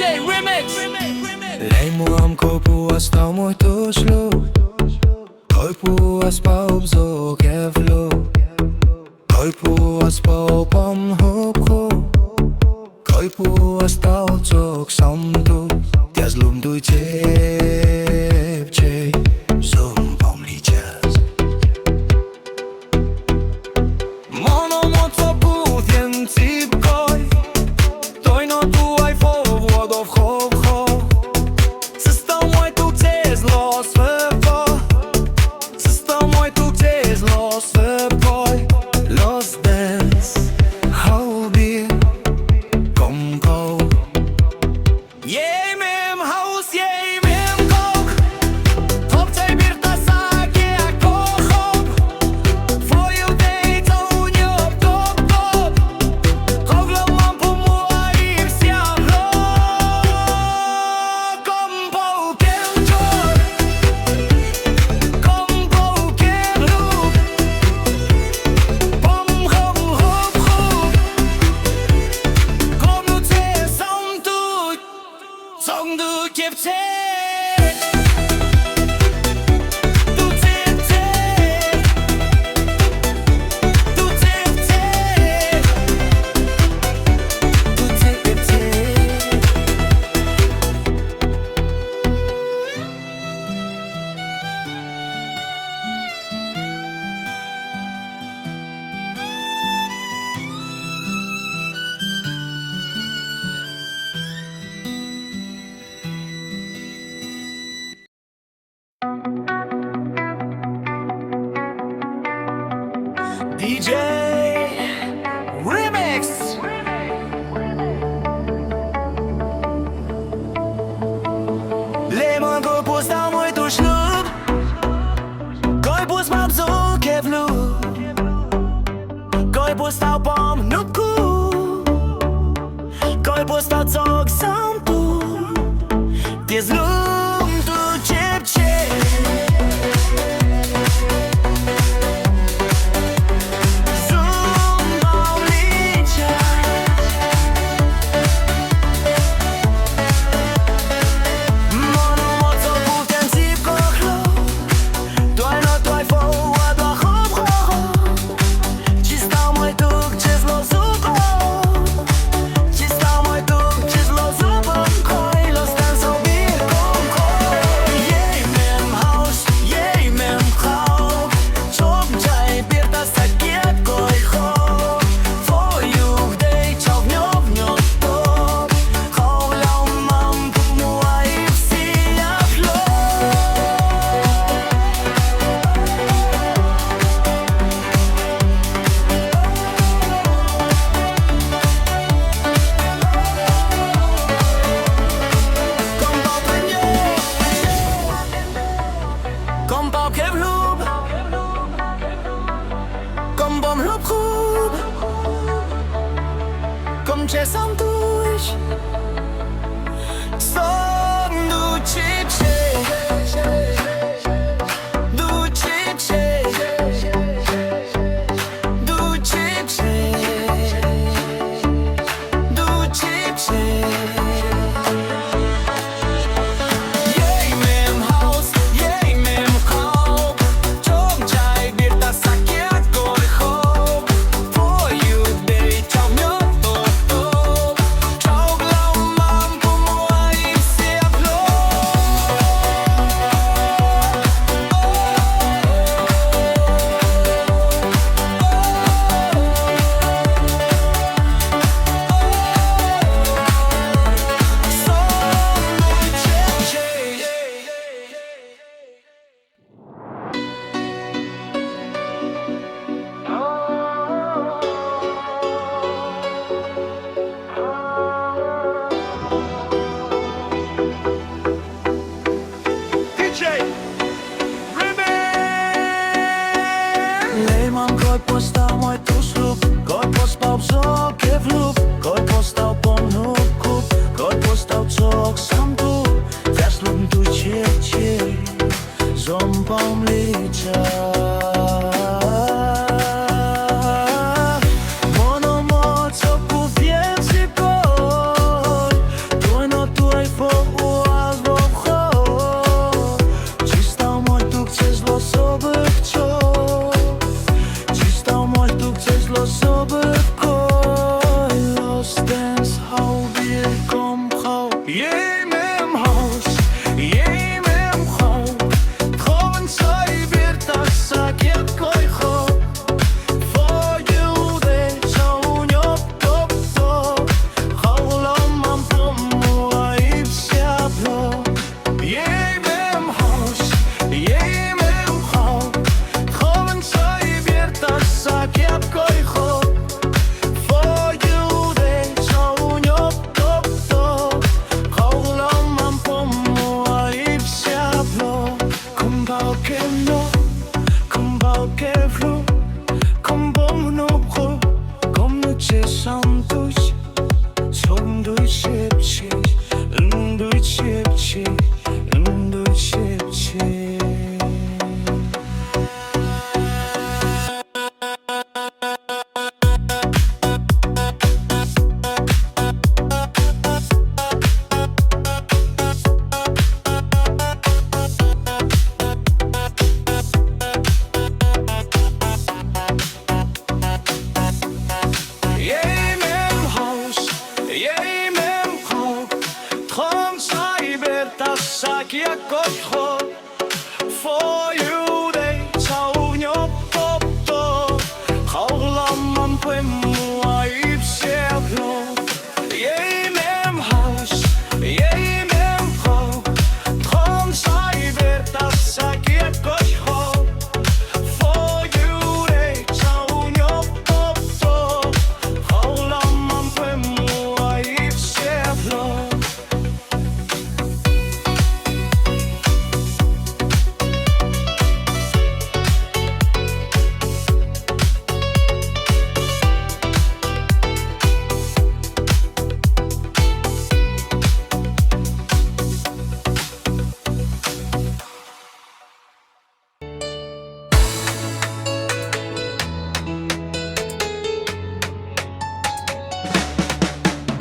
Remix. Lej muam kopuas tau moj të shlu Koj puas pa u bzok e vlu Koj puas pa u pom hup ku Koj puas ta u cok sam tu Tja zlum duj qep qej Zum pom li qez Mono mo co budjen cip koj Toj no tuaj fo vodov hop hop Sësta moj tu cez los vëpo Sësta moj tu cez los vëpoj Los dance Haus Beer Kom qaug Jej mem haus, jej mem qaug Top qaj birta sa kja kohop Tvoju dejta u njop top top Qaug la lampu mua i vsja vlog Kom qaug kel txoj Kom qaug kel hnub Pom hop hop hop Kom nu te sam tuj Song du kjep te Du te te Du te te Du te te DJ Remix Le mën ko pus ta moj tu shnub Koj pus ma bzu ke vlu Koj pus ta u pom nuk ku Koj pus ta cok sam tu Ti zlum tu qep qep Kom qaug ke Hnub Kom bom hlup khub Kom qe sam tuj Song du qip qej Du qip qej Du qip qej Du qip qej Jej mem haus, jej mem qaug Qom qaj birta sa kja koj hop Tvoju dejta u njop top top Qaug la lampu mua i vsja sak jakoś chod Twoju dej całunio popto Chałlamam płymła i wsiadło Jej mem haus, jej mem qaug Tron sai berta sak jakoś chod Twoju dej całunio popto Chałlamam płymła i wsiadło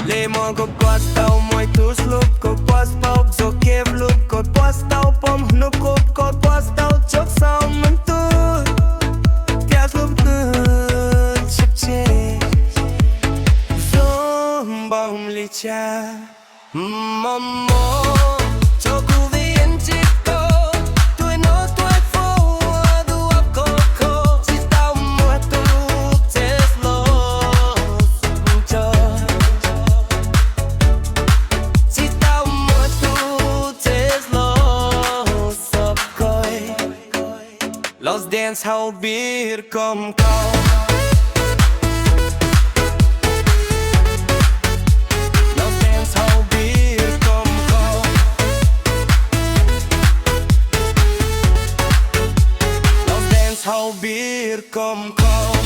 Lemon ko pastał mój tu ślub Ko pastał co kevlub Ko pastał pom hnub Ko pastał co sam tu Tia ślub tu szybciej Zombam licia Mamo Co kuwień dziko Tu no twój foładu Koko Si stał mój tu Ces los Txoj Los dance Haus Beer Kom Los dance Haus Beer Kom Los dance Haus Beer Kom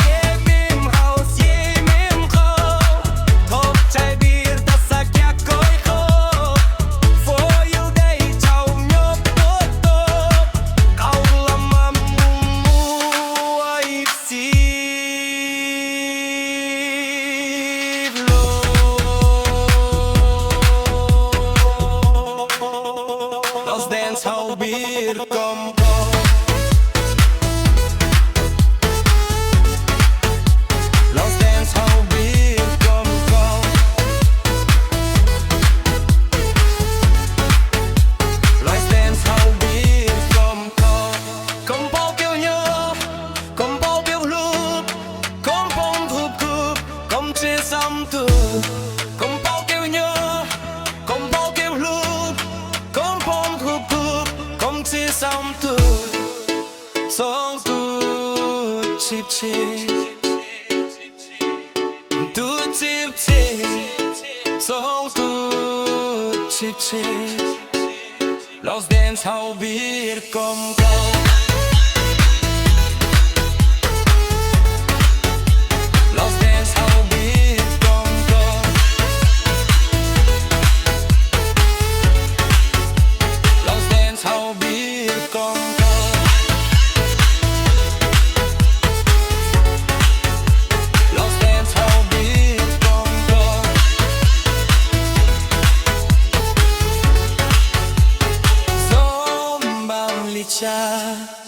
Je mim haus, je mim qaug Txoj beer ta sak jakoś chod Twoju dej całunio popto Chałlamam płymła i wsiadło Los dance Haus Beer Kom Los dance Haus Beer Kom Los dance Haus Beer Kom Kom po pił Hnub Kom po pił Hnub Kom pom khub khub Kom czy sam tu Kom po pił Hnub Kom po pił Hnub Kom pom khub khub Kom czy sam tu Są tu chip chip Tu chip chip Są tu chip chip Los dance Haus Beer Kom Los dance Haus Beer Kom Los dance Haus Beer Kom Los dance Haus Beer Kom Zombam licia